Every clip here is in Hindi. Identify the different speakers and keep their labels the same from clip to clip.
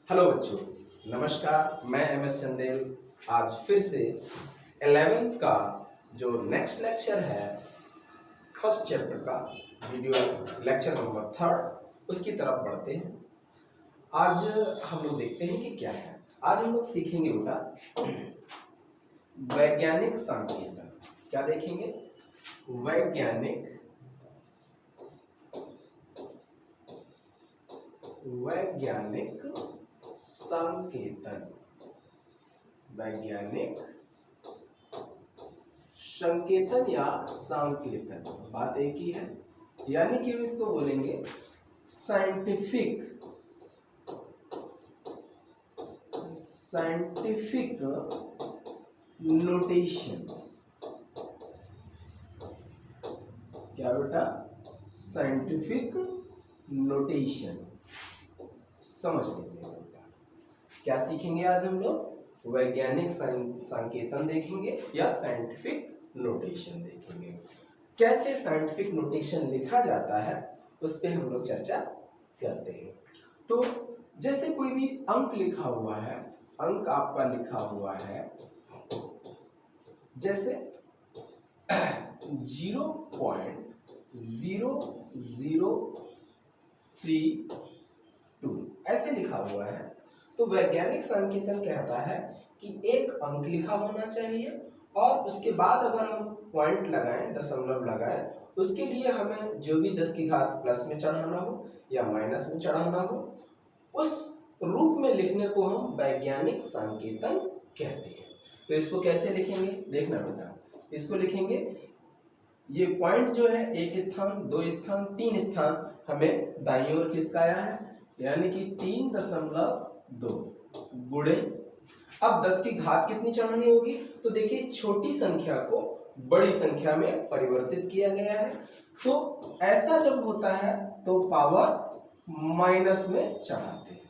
Speaker 1: हेलो बच्चों, नमस्कार। मैं एम एस चंदेल आज फिर से 11th का जो नेक्स्ट लेक्चर है फर्स्ट चैप्टर का वीडियो लेक्चर नंबर 3 उसकी तरफ बढ़ते हैं। आज हम लोग देखते हैं कि क्या है। आज हम लोग सीखेंगे बेटा वैज्ञानिक संकेतन। क्या देखेंगे? वैज्ञानिक संकेतन। वैज्ञानिक संकेतन या सांकेतन बात एक ही है, यानी कि हम इसको बोलेंगे साइंटिफिक नोटेशन। क्या बेटा? Scientific notation. समझ लीजिए बेटा, क्या सीखेंगे आज हम लोग? वैज्ञानिक संकेतन देखेंगे या साइंटिफिक नोटेशन देखेंगे। कैसे साइंटिफिक नोटेशन लिखा जाता है उस पे हम लोग चर्चा करते हैं। तो जैसे कोई भी अंक लिखा हुआ है, अंक आपका लिखा हुआ है जैसे 0.0032 ऐसे लिखा हुआ है, तो वैज्ञानिक संकेतन कहता है कि एक अंक लिखा होना चाहिए और उसके बाद अगर हम पॉइंट लगाएं, दशमलव लगाएं, उसके लिए हमें जो भी 10 की घात प्लस में चढ़ाना हो या माइनस में चढ़ाना हो, उस रूप में लिखने को हम वैज्ञानिक संकेतन कहते हैं। तो इसको कैसे लिखेंगे देखना बेटा। इसको लिखेंगे, ये पॉइंट जो है एक स्थान, दो स्थान, तीन स्थान हमें दाईं ओर खिसकाया है, यानी कि 3.2 गुणे। अब 10 की घात कितनी चढ़ानी होगी? तो देखिए छोटी संख्या को बड़ी संख्या में परिवर्तित किया गया है, तो ऐसा जब होता है तो पावर माइनस में चढ़ाते हैं।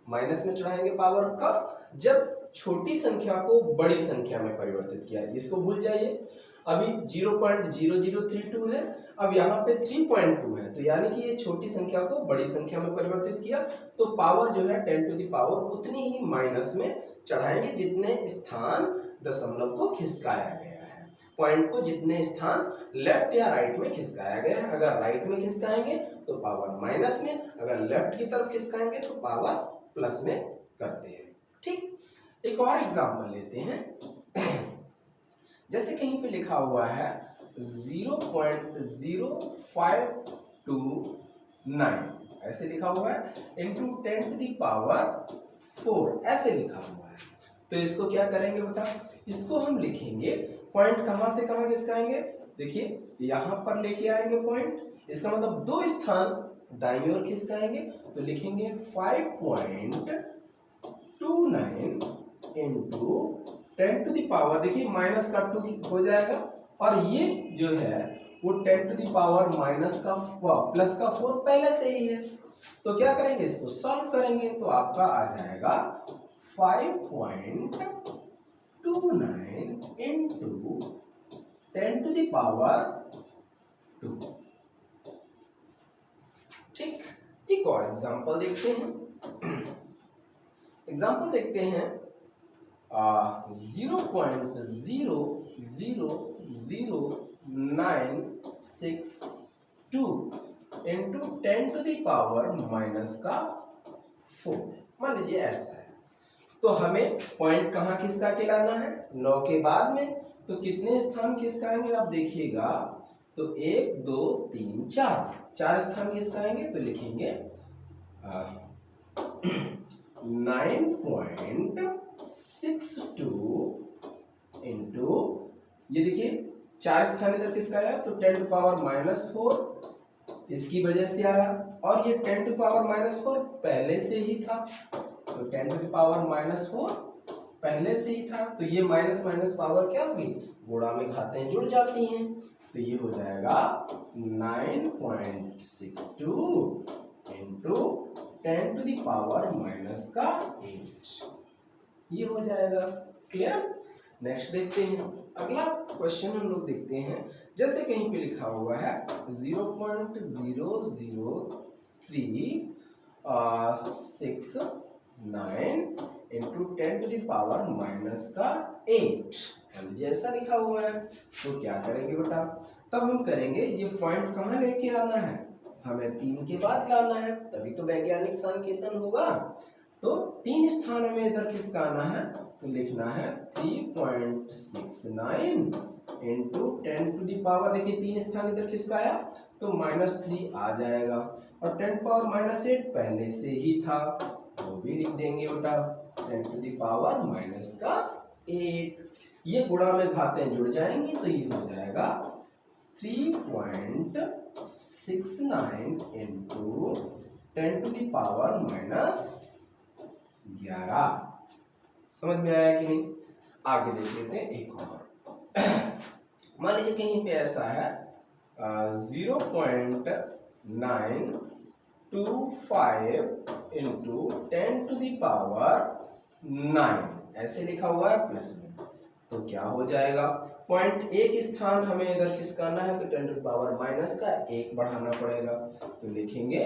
Speaker 1: माइनस में चढ़ाएंगे पावर कब? जब छोटी संख्या को बड़ी संख्या में परिवर्तित किया। इसको भूल जाइए। अभी 0.0032 है, अब यहाँ पे 3.2 है, तो यानी कि ये छोटी संख्या को बड़ी संख्या में परिवर्तित किया, तो पावर जो है 10 टू द पावर उतनी ही माइनस में चढ़ाएंगे जितने स्थान दशमलव को खिसकाया गया है। पॉइंट को जितने स्थान लेफ्ट या राइट में खिसकाया गया है, अगर राइट में खिसकाएंगे तो पावर माइनस में, अगर लेफ्ट की तरफ खिसकाएंगे तो पावर प्लस में करते हैं। ठीक, एक और एग्जांपल लेते हैं। जैसे कहीं पे लिखा हुआ है 0.0529 ऐसे लिखा हुआ है, इंटू 10 टू द पावर 4 ऐसे लिखा हुआ है। तो इसको क्या करेंगे बेटा? इसको हम लिखेंगे, पॉइंट कहां से कहां खिसकाएंगे? देखिए यहां पर लेके आएंगे पॉइंट, इसका मतलब दो स्थान दाईं ओर खिसकाएंगे, तो लिखेंगे 5.29 इंटू 10 टू द पावर, देखिए माइनस का 2 हो जाएगा, और ये जो है वो 10 टू द पावर माइनस का प्लस का 4 पहले से ही है। तो क्या करेंगे? इसको सॉल्व करेंगे तो आपका आ जाएगा 5.29 इंटू 10 टू द पावर 2। ठीक, एक और एग्जांपल देखते हैं। एग्जांपल देखते हैं 0.000962 into 10 to the power minus का 4। मान लीजिए ऐसा है, तो हमें पॉइंट कहाँ खिसका के लाना है? 9 के बाद में, तो कितने स्थान खिसकाएंगे आप देखिएगा, तो 1 2 3 4 स्थान खिसकाएंगे, तो लिखेंगे 9.62 इंटू, ये देखिए 4 स्थान इधर खिसकाया तो 10 टू पावर माइनस 4 इसकी वजह से आया, और ये 10 टू पावर माइनस 4 पहले से ही था, तो 10 टू पावर माइनस 4 पहले से ही था, तो ये माइनस माइनस पावर क्या होगी? गुणा में घातें जुड़ जाती हैं, तो ये हो जाएगा 9.62 into 10 to the power minus का 8, ये हो जाएगा। क्लियर? नेक्स्ट देखते हैं, अगला क्वेश्चन हम लोग देखते हैं। जैसे कहीं पे लिखा हुआ है 0.003 6 9 into 10 to the power minus का 8, जैसा लिखा हुआ है। तो क्या करेंगे बेटा, तब हम करेंगे, ये पॉइंट कहाँ लेके आना है, हमें 3 के बाद लाना है, तभी तो वैज्ञानिक संकेतन होगा। तो 3 स्थान हमें इधर किसका आना है, तो लिखना है 3.69 इंटू 10 टू द पावर, देखिए 3 स्थान इधर किसका आया, तो -3 आ जाएगा, और 10 पावर -8 पहले से ही था, वो भी लिख देंगे बेटा 10 टू द पावर माइनस का 8। ये गुणा में घातें जुड़ जाएंगी तो ये हो जाएगा 3.69 इंटू 10 टू द पावर -11। समझ में आया कि नहीं? आगे देख लेते हैं एक और। मान लीजिए कहीं पे ऐसा है 0.925 इंटू 10 टू द पावर 9, ऐसे लिखा हुआ है प्लस में, तो क्या हो जाएगा, पॉइंट एक स्थान हमें इधर किसका आना है, तो 10 टू द पावर माइनस का 1 बढ़ाना पड़ेगा, तो लिखेंगे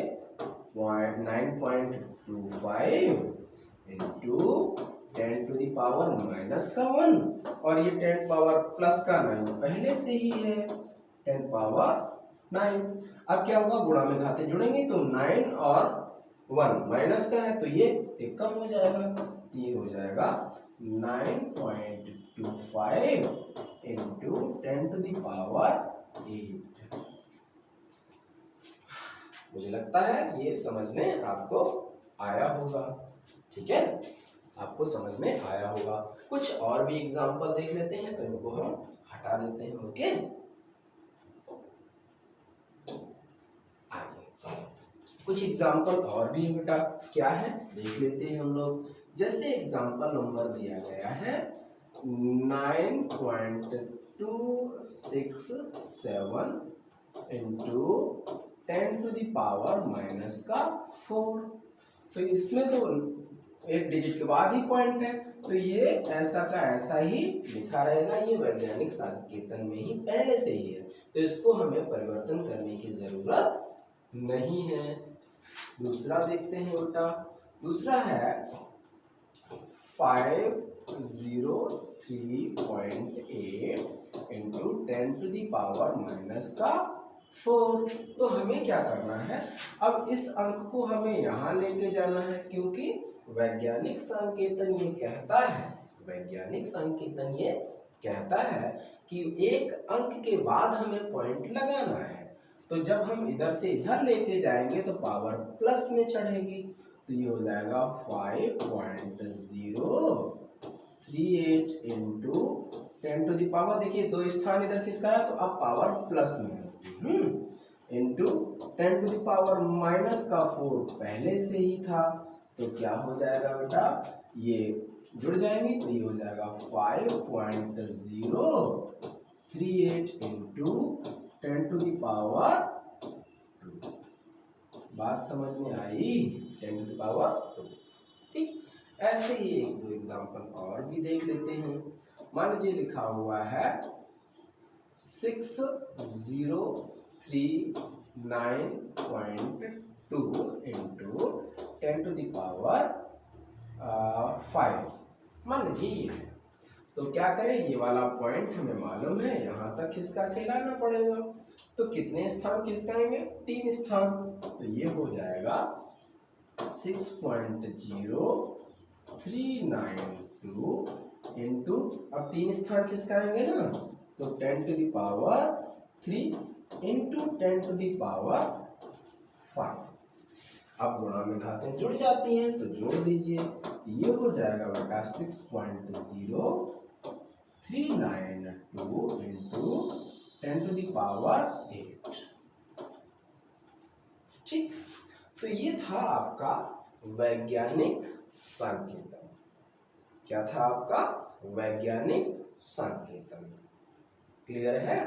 Speaker 1: 9.25 into 10 to the power minus का 1, और ये 10 पावर प्लस का 9 पहले से ही है 10 पावर 9। अब क्या होगा, गुणा में घाते जुड़ेंगे तो 9 और 1 माइनस का है तो ये एक कम हो जाएगा, ये हो जाएगा 9.25 इंटू 10 टू द पावर 8। मुझे लगता है ये समझ में आपको आया होगा, ठीक है, आपको समझ में आया होगा। कुछ और भी एग्जांपल देख लेते हैं, तो इनको हम हटा देते हैं, ओके। आगे कुछ एग्जांपल और भी बेटा क्या है देख लेते हैं हम लोग। जैसे एग्जांपल नंबर दिया गया है 9.267 into 10 to the power minus का 4। तो इसमें तो एक डिजिट के बाद ही पॉइंट है, तो ये ऐसा का ऐसा ही लिखा रहेगा, ये वैज्ञानिक संकेतन में ही पहले से ही है, तो इसको हमें परिवर्तन करने की जरूरत नहीं है। दूसरा देखते हैं बेटा, दूसरा है 503.8 into 10 to the power minus का 4। तो हमें क्या करना है, अब इस अंक को हमें यहाँ लेके जाना है, क्योंकि वैज्ञानिक संकेतन ये कहता है, वैज्ञानिक संकेतन ये कहता है कि एक अंक के बाद हमें पॉइंट लगाना है, तो जब हम इधर से इधर लेके जाएंगे तो पावर प्लस में चढ़ेगी, तो ये हो जाएगा 5.038 इंटू 10 टू द पावर, देखिए 2 स्थान इधर किसका है, तो अब पावर प्लस में into 10 to the power minus का 4 पहले से ही था, तो क्या हो जाएगा बेटा, ये जुड़ जाएंगे तो ये हो जाएगा 5.038 इंटू 10 टू द पावर 2। बात समझ में आई, 10 टू द पावर 2, ठीक। ऐसे ही एक दो एग्जांपल और भी देख लेते हैं। मान लीजिए लिखा हुआ है 6039.2 इंटू 10 टू द पावर 5, मान लीजिए ये है। तो क्या करें, ये वाला पॉइंट हमें मालूम है, यहाँ तक किसका खिलाना पड़ेगा, तो कितने स्थान किसका आएंगे, 3 स्थान, तो ये हो जाएगा 6.0392 इंटू, अब 3 स्थान किसका आएंगे ना, तो 10 to the power 3 into 10 to the power 5। अब गुणा में घातें जुड़ जाती हैं तो जोड़ दीजिए, ये हो जाएगा बेटा 6.0392 इंटू 10 टू द पावर 8, ठीक। तो ये था आपका वैज्ञानिक संकेतन। क्या था आपका वैज्ञानिक संकेतन, क्लियर है?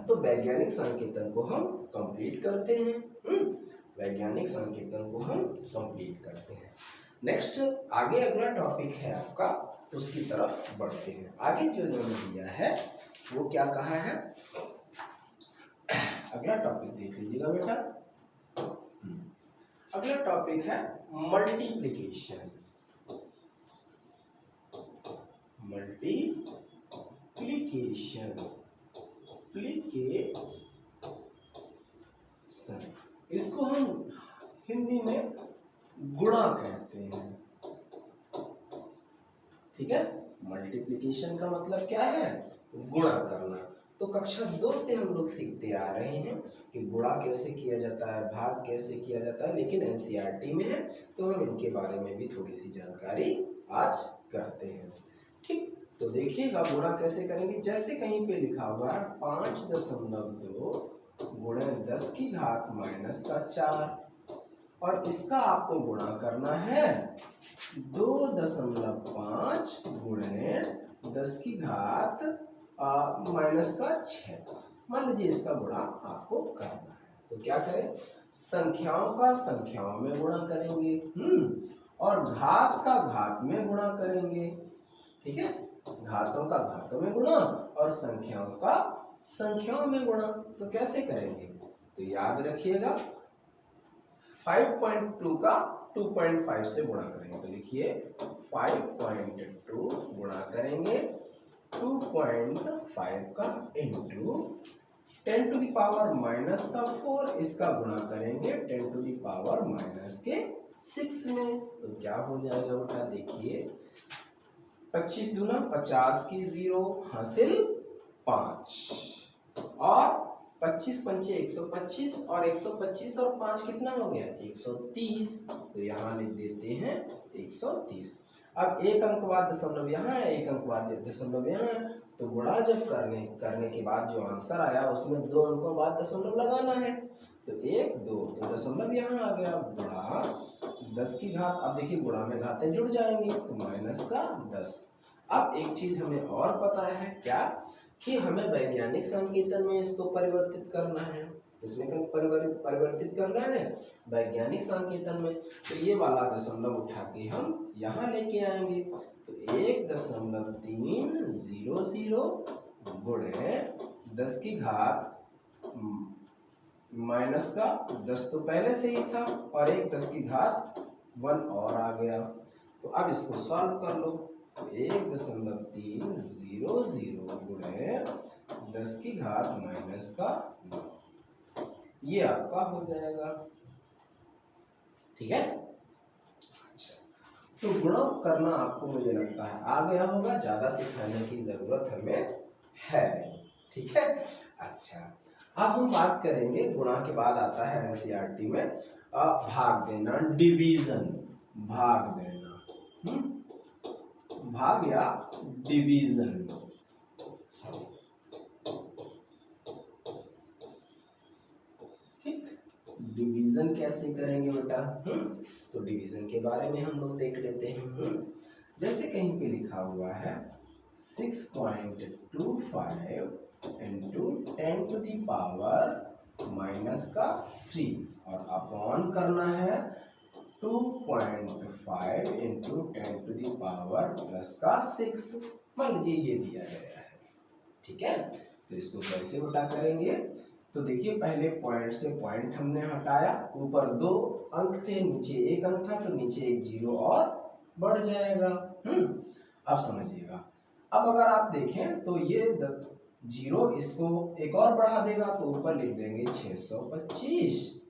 Speaker 1: तो वैज्ञानिक संकेतन को हम कंप्लीट करते हैं, वैज्ञानिक संकेतन को हम कंप्लीट करते हैं। नेक्स्ट आगे अगला टॉपिक है आपका, उसकी तरफ बढ़ते हैं। आगे जो इन्होंने दिया है वो क्या कहा है, अगला टॉपिक देख लीजिएगा बेटा। अगला टॉपिक है मल्टीप्लिकेशन। इसको हम हिंदी में गुणा कहते हैं। ठीक है, मल्टीप्लिकेशन का मतलब क्या है? गुणा करना। तो कक्षा 2 से हम लोग सीखते आ रहे हैं कि गुणा कैसे किया जाता है, भाग कैसे किया जाता है, लेकिन एनसीईआरटी में है तो हम इनके बारे में भी थोड़ी सी जानकारी आज करते हैं। ठीक, तो देखिएगा गुणा कैसे करेंगे। जैसे कहीं पे लिखा हुआ है 5.2 गुणे 10 की घात -4 और इसका आपको गुणा करना है 2.5 गुणे 10 की घात -6। मान लीजिए इसका गुणा आपको करना है, तो क्या करें? संख्याओं का संख्याओं में गुणा करेंगे, और घात का घात में गुणा करेंगे। ठीक है, घातों का घातों में गुणा और संख्याओं का संख्याओं में गुणा। तो कैसे करेंगे? तो याद रखिएगा 5.2 का 2.5 से गुणा करेंगे। तो लिखिए 5.2 गुणा करेंगे 2.5 का इंटू 10 टू द पावर -4, इसका गुणा करेंगे 10 टू द पावर -6 में। तो क्या हो जाएगा बेटा? देखिए 25 दूना 50 की 0 हासिल 5 और 25 पंचे 125 और 125 और 5 कितना हो गया? 130। तो यहाँ लिख देते हैं 130। अब एक अंक बाद दशमलव यहाँ है, एक अंक बाद दशमलव यहाँ है, तो गुणा जब करने के बाद जो आंसर आया उसमें 2 अंकों बाद दशमलव लगाना है। तो 1 2 तो दशमलव यहाँ आ गया। गुणा 10 की घात, अब देखिए गुणा में घातें जुड़ जाएंगी तो -10। अब एक चीज हमें और पता है, क्या? कि हमें वैज्ञानिक संकेतन में इसको परिवर्तित करना है। इसमें परिवर्तित करना है वैज्ञानिक संकेतन में। तो ये वाला दशमलव उठा के हम यहाँ लेके आएंगे। तो 1.300 गुणे 10 की घात -10 तो पहले से ही था और 10 की घात 1 और आ गया। तो अब इसको सॉल्व कर लो। 1.300 गुणे 10 की घात -9, ये आपका हो जाएगा। ठीक है, अच्छा, तो गुणा करना आपको मुझे लगता है आ गया होगा, ज्यादा सिखाने की जरूरत हमें है नहीं। ठीक है, अच्छा, अब हम बात करेंगे गुणा के बाद आता है एनसीईआरटी में भाग देना, डिवीजन। भाग देना, भाग या डिवीजन। ठीक, डिवीजन कैसे करेंगे बेटा? तो डिवीजन के बारे में हम लोग देख लेते हैं। जैसे कहीं पे लिखा हुआ है 6.25 इंटू 10 टू दी पावर -3 और अपॉन करना है 2.5 इंटू 10 टू दी पावर +6। मान लीजिए ये दिया गया है। ठीक है, तो इसको कैसे उल्टा करेंगे? तो देखिए पहले पॉइंट से पॉइंट हमने हटाया, ऊपर 2 अंक थे, नीचे 1 अंक था, तो नीचे एक 0 और बढ़ जाएगा। अब समझिएगा, अब अगर आप देखें तो ये 0 इसको एक और बढ़ा देगा, तो ऊपर लिख देंगे 625।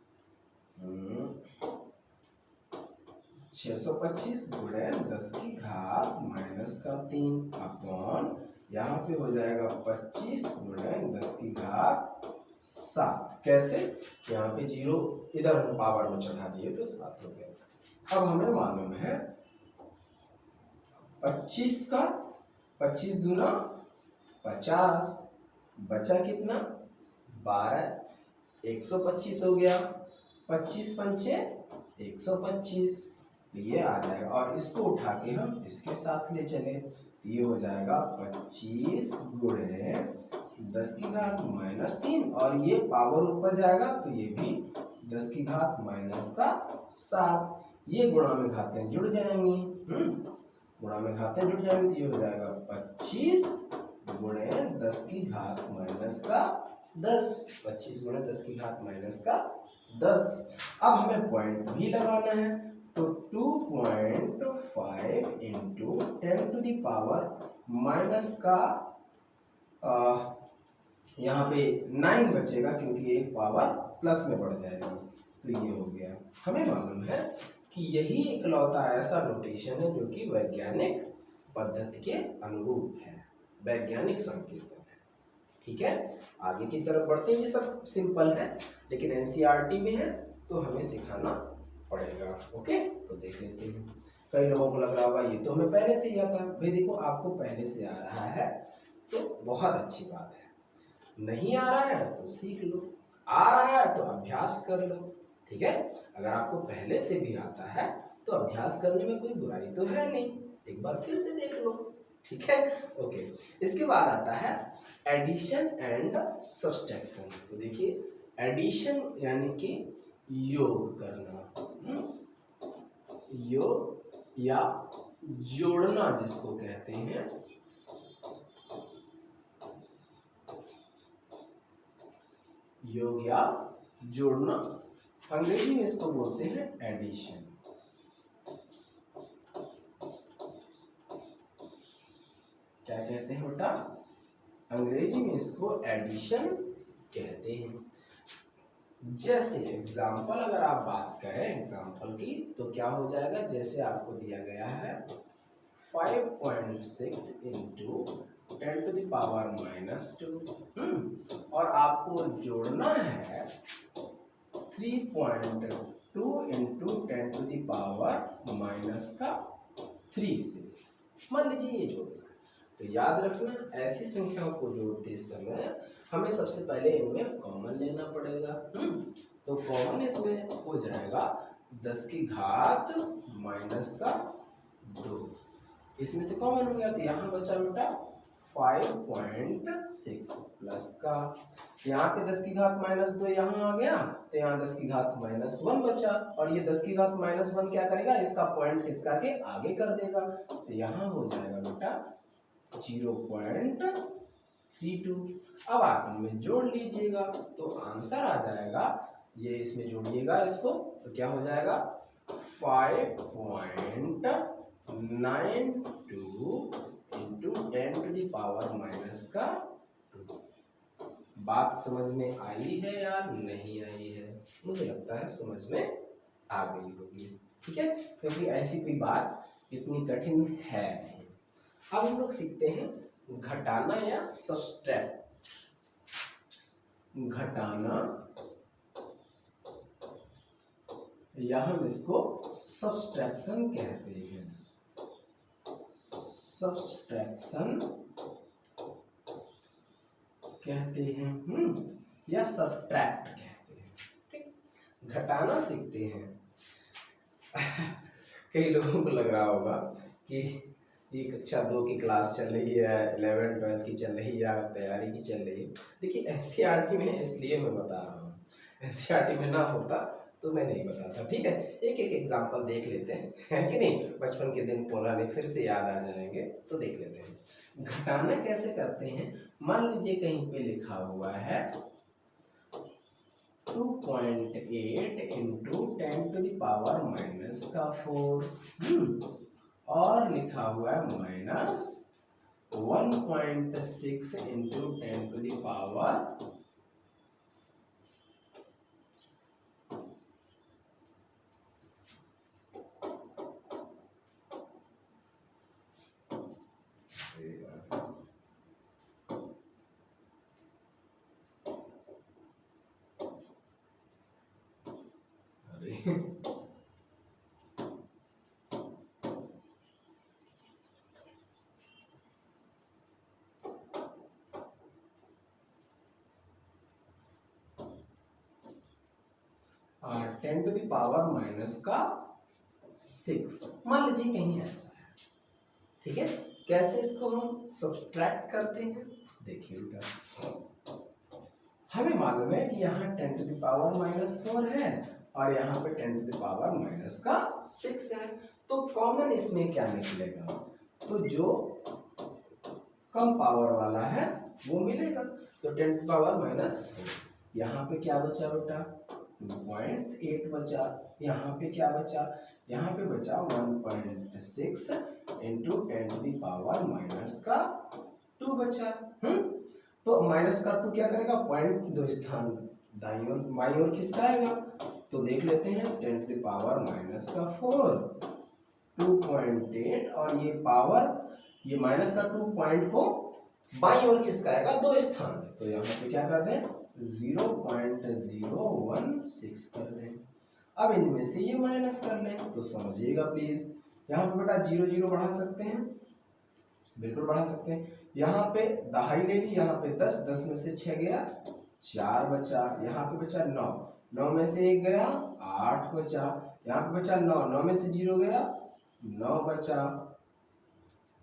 Speaker 1: 625 गुणे 10 की घात -3 अपॉन यहाँ पे हो जाएगा 25 गुणे 10 की घात 7। कैसे? यहाँ पे 0 इधर हम पावर में चढ़ा दिए तो 7 हो गया। अब हमें मालूम है 25 का 25 दूना 50, बचा कितना? 12, 125 हो गया। 25 पंचे 125, तो ये आ जाएगा और इसको उठा के हम इसके साथ ले चले तो ये हो जाएगा 25 गुणे 10 की घात -3 और ये पावर ऊपर जाएगा तो ये भी 10 की घात -7। ये गुणा में घातें जुड़ जाएंगी, गुणा में घातें जुड़ जाएंगी तो ये हो जाएगा 25 गुणे 10 की घात -10। 25 गुणे 10 की घात 10। अब हमें पॉइंट भी लगाना है, तो 2.5 इंटू 10⁻⁻, का यहाँ पे 9 बचेगा क्योंकि एक पावर प्लस में बढ़ जाएगी, तो ये हो गया। हमें मालूम है कि यही इकलौता ऐसा नोटेशन है जो कि वैज्ञानिक पद्धति के अनुरूप है, वैज्ञानिक संकेतन है। ठीक है, आगे की तरफ बढ़ते हैं। ये सब सिंपल है लेकिन एनसीईआरटी में है तो हमें सिखाना पड़ेगा। ओके, तो देख लेते हैं। कई लोगों को लग रहा होगा ये तो हमें पहले से ही आता है। भाई देखो, आपको पहले से आ रहा है तो बहुत अच्छी बात है, नहीं आ रहा है तो सीख लो, आ रहा है तो अभ्यास कर लो। ठीक है, अगर आपको पहले से भी आता है तो अभ्यास करने में कोई बुराई तो है नहीं, एक बार फिर से देख लो। ठीक है, ओके। इसके बाद आता है एडिशन एंड सब्सट्रैक्शन। तो देखिए, एडिशन यानी कि योग करना, योग या जोड़ना जिसको कहते हैं, योग या जोड़ना, अंग्रेजी में इसको बोलते हैं एडिशन। क्या कहते हैं बेटा? अंग्रेजी में इसको एडिशन कहते हैं। जैसे एग्जाम्पल अगर आप बात करें एग्जाम्पल की, तो क्या हो जाएगा? जैसे आपको दिया गया है 5.6 इंटू 10⁻⁻², और आपको जोड़ना है 3.2 इंटू 10⁻⁻³ से। मान लीजिए ये जोड़ना है, तो याद रखना ऐसी संख्याओं को जोड़ते समय हमें सबसे पहले इनमें कॉमन लेना पड़ेगा। तो कॉमन इसमें हो जाएगा 10⁻⁻²। इसमें से कॉमन हो गया तो यहाँ बचा बेटा 5.6 प्लस का, यहाँ पे 10⁻⁻² यहाँ आ गया तो यहाँ 10⁻⁻1 बचा, और ये 10⁻⁻1 क्या करेगा? इसका पॉइंट किसका के आगे कर देगा, तो यहाँ हो जाएगा बेटा 0.32। अब आप इनमें जोड़ लीजिएगा तो आंसर आ जाएगा, ये इसमें जोड़िएगा इसको तो क्या हो जाएगा 5.92 इंटू 10⁻⁻²। बात समझ में आई है या नहीं आई है? मुझे लगता है समझ में आ गई होगी। ठीक है, क्योंकि ऐसी कोई बात इतनी कठिन है नहीं। अब हम लोग सीखते हैं घटाना या सब्सट्रैक्ट। घटाना या हम इसको सब्सट्रैक्शन कहते हैं, सब्सट्रैक्शन कहते हैं, या सब्ट्रैक्ट कहते हैं। ठीक, घटाना सीखते हैं। कई लोगों को लग रहा होगा कि ये कक्षा 2 की क्लास चल रही है, 11 12 की चल रही है या तैयारी की चल रही है। देखिए एनसीईआरटी में इसलिए मैं बता रहा हूँ, एनसीईआरटी में ना होता तो मैं नहीं बताता। ठीक है, एक एक एग्जाम्पल देख लेते हैं, है कि नहीं? बचपन के दिन पुराने फिर से याद आ जाएंगे, तो देख लेते हैं। घटाना कैसे करते हैं? मान लीजिए कहीं पे लिखा हुआ है 2.8 इंटू 10⁻⁻⁴, और लिखा हुआ है -1.6 इंटू 10⁻⁻⁻। और 10⁻⁻⁶ मान लीजिए कहीं ऐसा है। ठीक है, कैसे इसको हम सब्ट्रैक्ट करते हैं? देखिए बेटा, हमें मालूम है कि यहाँ 10⁻⁻4 है और यहाँ पे 10⁻⁻�6 है, तो कॉमन इसमें क्या निकलेगा? तो जो कम पावर वाला है वो मिलेगा, तो 10⁻⁻4। यहाँ पे क्या बचा बेटा? 2.8 बचा। यहाँ पे क्या बचा, यहाँ पे बचा 1.6 इंटू 10⁻⁻² बचा। तो -2 क्या करेगा, पॉइंट दो स्थान दाईं ओर बाईं ओर खिसकाएगा। तो देख लेते हैं 10⁻⁻⁴ 2.8 और ये पावर, ये -2 पॉइंट को बाईं ओर खिसकाएगा दो स्थान। तो यहाँ पे क्या कर दें, 0.016 कर दें। अब इनमें से ये माइनस कर लें तो समझिएगा प्लीज। यहाँ पे बेटा 0 0 बढ़ा सकते हैं, बिल्कुल बढ़ा सकते हैं। यहाँ पे दहाई ले ली, यहाँ पे 10, 10 में से 6 गया 4 बचा। यहाँ पे बचा 9, 9 में से 1 गया 8 बचा। यहाँ पे बचा 9, 9 में से 0 गया 9 बचा।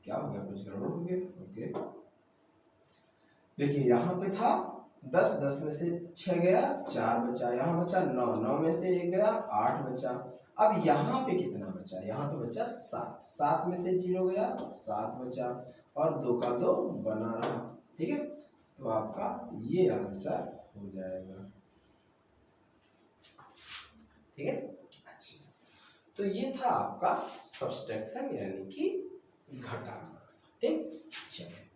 Speaker 1: क्या हो गया, कुछ गड़बड़ हो गया। ओके देखिए यहाँ पे था 10, 10 में से 6 गया 4 बचा। यहाँ बचा 9, 9 में से 1 गया 8 बचा। अब यहाँ पे कितना बचा, यहाँ पे बचा 7, 7 में से 0 गया 7 बचा और 2 का 2 बना रहा। ठीक है, तो आपका ये आंसर हो जाएगा। ठीक है, अच्छा, तो ये था आपका सब्सट्रैक्शन यानी कि घटाना। ठीक, चलिए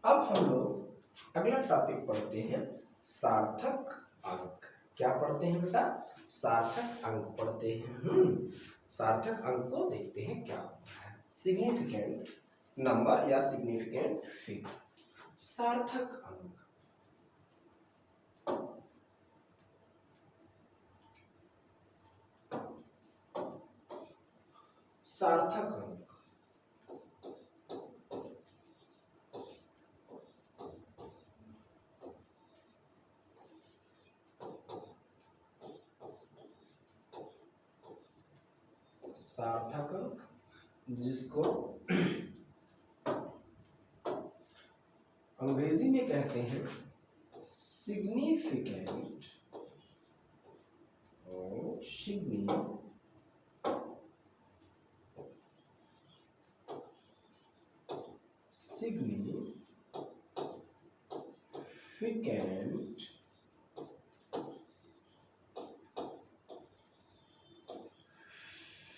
Speaker 1: अब हम लोग अगला टॉपिक पढ़ते हैं, सार्थक अंक। क्या पढ़ते हैं बेटा, सार्थक अंक पढ़ते हैं। सार्थक अंक को देखते हैं क्या होता है। सिग्निफिकेंट नंबर या सिग्निफिकेंट फिगर। सार्थक अंक, सार्थक अंक सार्थक अंक जिसको अंग्रेजी में कहते हैं सिग्निफिकेंट और सिग्निफिकेंट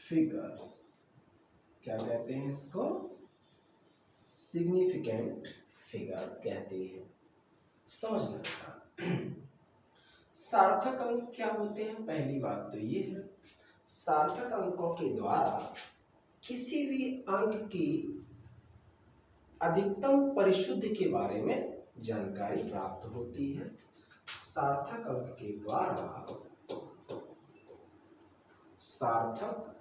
Speaker 1: फिगर। क्या कहते हैं इसको, सिग्निफिकेंट फिगर कहते हैं। समझना सार्थक अंक क्या होते हैं। पहली बात तो ये है, सार्थक अंकों के द्वारा किसी भी अंक की अधिकतम परिशुद्ध के बारे में जानकारी प्राप्त होती है। सार्थक अंक के द्वारा, सार्थक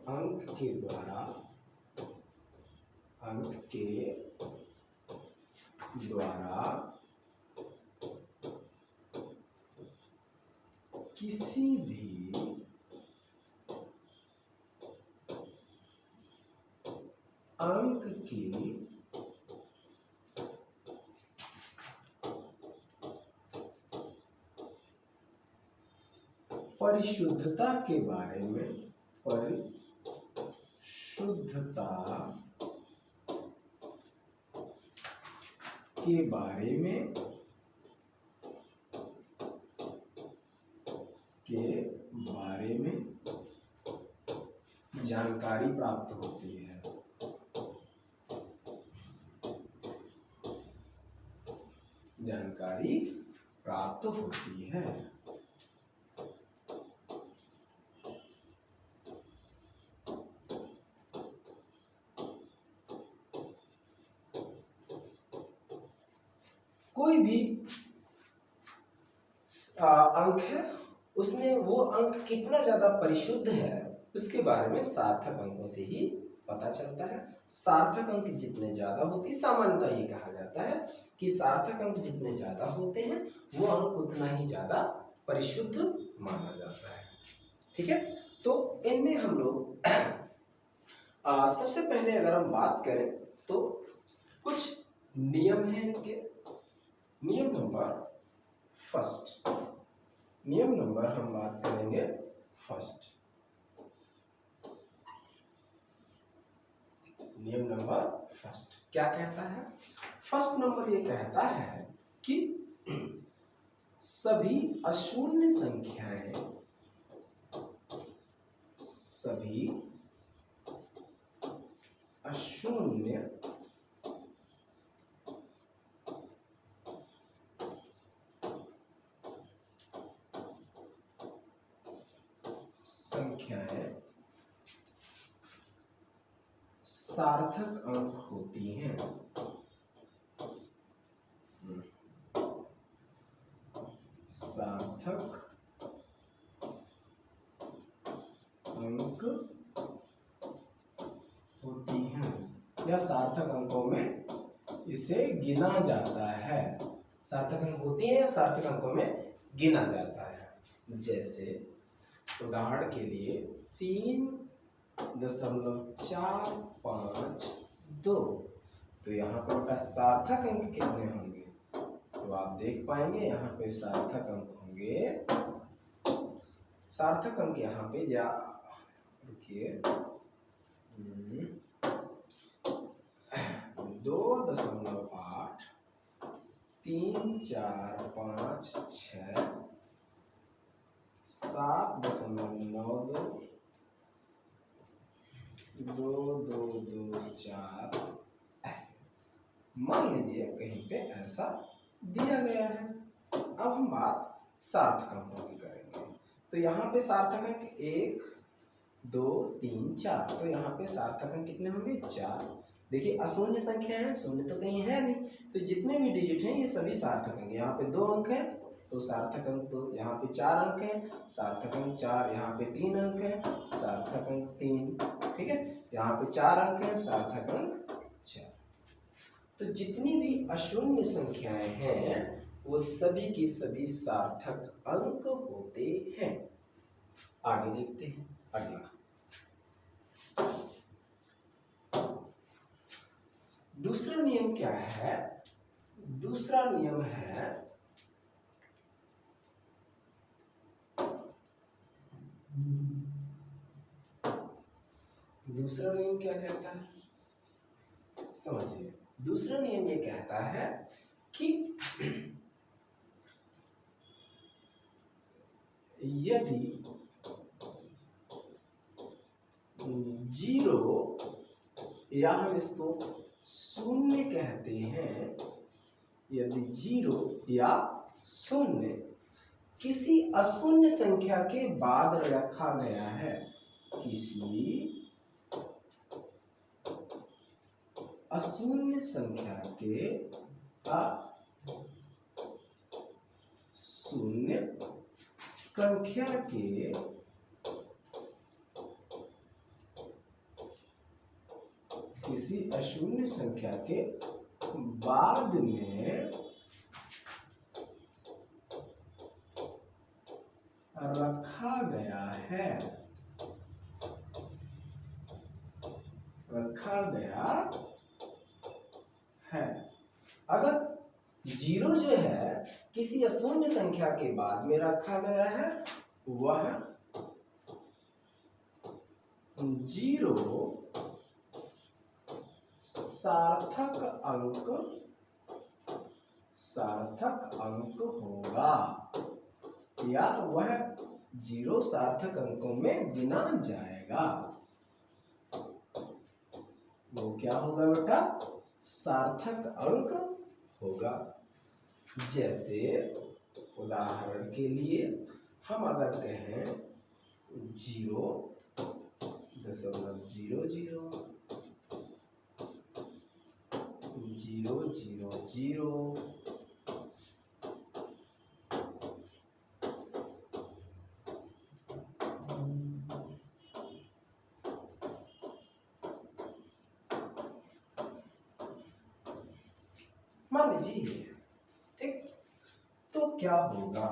Speaker 1: अंक के द्वारा, अंक के द्वारा किसी भी अंक की परिशुद्धता के बारे में, परिशुद्धता के बारे में जानकारी प्राप्त होती है। जानकारी प्राप्त होती है। कोई भी अंक है, उसमें वो अंक कितना ज्यादा परिशुद्ध है उसके बारे में सार्थक अंकों से ही पता चलता है। सार्थक अंक जितने ज्यादा होते, सामान्यतः ये कहा जाता है कि सार्थक अंक जितने ज्यादा होते हैं वो अंक उतना ही ज्यादा परिशुद्ध माना जाता है। ठीक है, तो इनमें हम लोग सबसे पहले अगर हम बात करें तो कुछ नियम हैं इनके। नियम नंबर फर्स्ट, नियम नंबर हम बात करेंगे फर्स्ट। नियम नंबर फर्स्ट क्या कहता है, फर्स्ट नंबर ये कहता है कि सभी अशून्य संख्याएं, सभी अशून्य संख्याएं सार्थक अंक होती हैं। सार्थक अंक होती हैं या सार्थक अंकों में इसे गिना जाता है। सार्थक अंक होती हैं या सार्थक अंकों में गिना जाता है। जैसे उदाहरण के लिए 3.452, तो यहाँ पर बेटा सार्थक अंक कितने होंगे? तो आप देख पाएंगे यहाँ पे सार्थक अंक होंगे, सार्थक अंक यहाँ पे या रुकिए 2.8 3 4 5 6 7.92 2 2 2 4 ऐसे मान लीजिए कहीं पे ऐसा दिया गया है। अब हम बात सार्थक अंकों की करेंगे। तो यहाँ पे सार्थक अंक 1 2 3 4, तो यहाँ पे सार्थक अंक कितने होंगे? 4। देखिए अशून्य संख्या है, शून्य तो कहीं है नहीं, तो जितने भी डिजिट हैं ये सभी सार्थक अंक। यहाँ पे 2 अंक है तो सार्थक अंक 2, यहाँ पे 4 अंक है सार्थक अंक 4, यहाँ पे 3 अंक है सार्थक अंक 3, ठीक है, यहाँ पे 4 अंक है सार्थक अंक 4। तो जितनी भी अशून्य संख्याएं हैं वो सभी की सभी सार्थक अंक होते हैं। आगे देखते हैं अगला। दूसरा नियम क्या है? दूसरा नियम है दूसरा नियम क्या कहता है समझिए। दूसरा नियम ये कहता है कि यदि 0 या हम इसको शून्य कहते हैं, यदि 0 या शून्य किसी अशून्य संख्या के बाद रखा गया है, किसी अशून्य संख्या के अशून्य संख्या के किसी अशून्य संख्या के बाद में रखा गया है, रखा गया है। अगर 0 जो है किसी अशून्य संख्या के बाद में रखा गया है, वह 0 सार्थक अंक होगा, या वह 0 सार्थक अंकों में गिना जाएगा। वो क्या होगा बेटा? सार्थक अंक होगा। जैसे उदाहरण के लिए हम अगर कहें 0.0000000, मान लीजिए, ठीक, तो क्या होगा?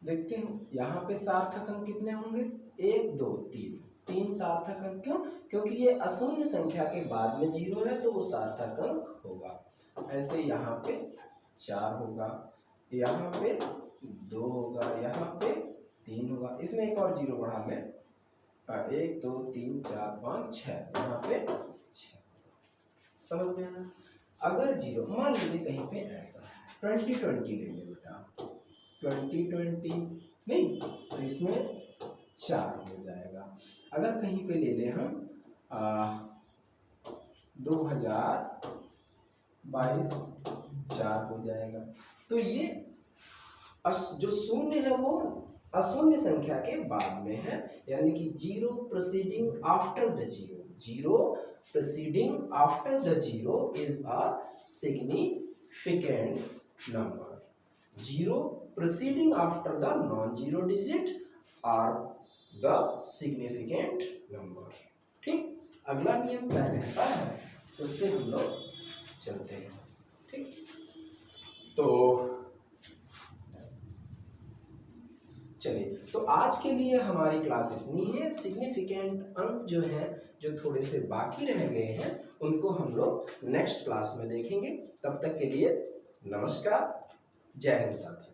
Speaker 1: देखते हैं यहाँ पे सार्थक अंक कितने होंगे? 1 2 3, 3 सार्थक अंक। क्यों? क्योंकि ये अशून्य संख्या के बाद में 0 है तो वो सार्थक अंक होगा। ऐसे यहाँ पे 4 होगा, यहाँ पे 2 होगा, यहाँ पे 3 होगा। इसमें एक और 0 बढ़ा लें, 1 2 3 4 5 6, यहाँ पे 6। समझ में आना? अगर 0 मान लीजिए कहीं पे ऐसा है 2020 ले ले बेटा, 2020 नहीं तो इसमें 4 हो जाएगा। अगर कहीं पे ले ले हम 2022 4 हो जाएगा। तो ये जो शून्य है वो अशून्य संख्या के बाद में है, यानी कि 0 proceeding after the 0, 0 proceeding after the 0 is a significant number. 0 proceeding after the non zero digit are the significant number. ठीक, अगला नियम क्या कहता है उस पर हम लोग चलते हैं। ठीक, तो चलिए, तो आज के लिए हमारी क्लास इतनी है। सिग्निफिकेंट अंक जो हैं, जो थोड़े से बाकी रह गए हैं, उनको हम लोग नेक्स्ट क्लास में देखेंगे। तब तक के लिए नमस्कार, जय हिंद साथियों।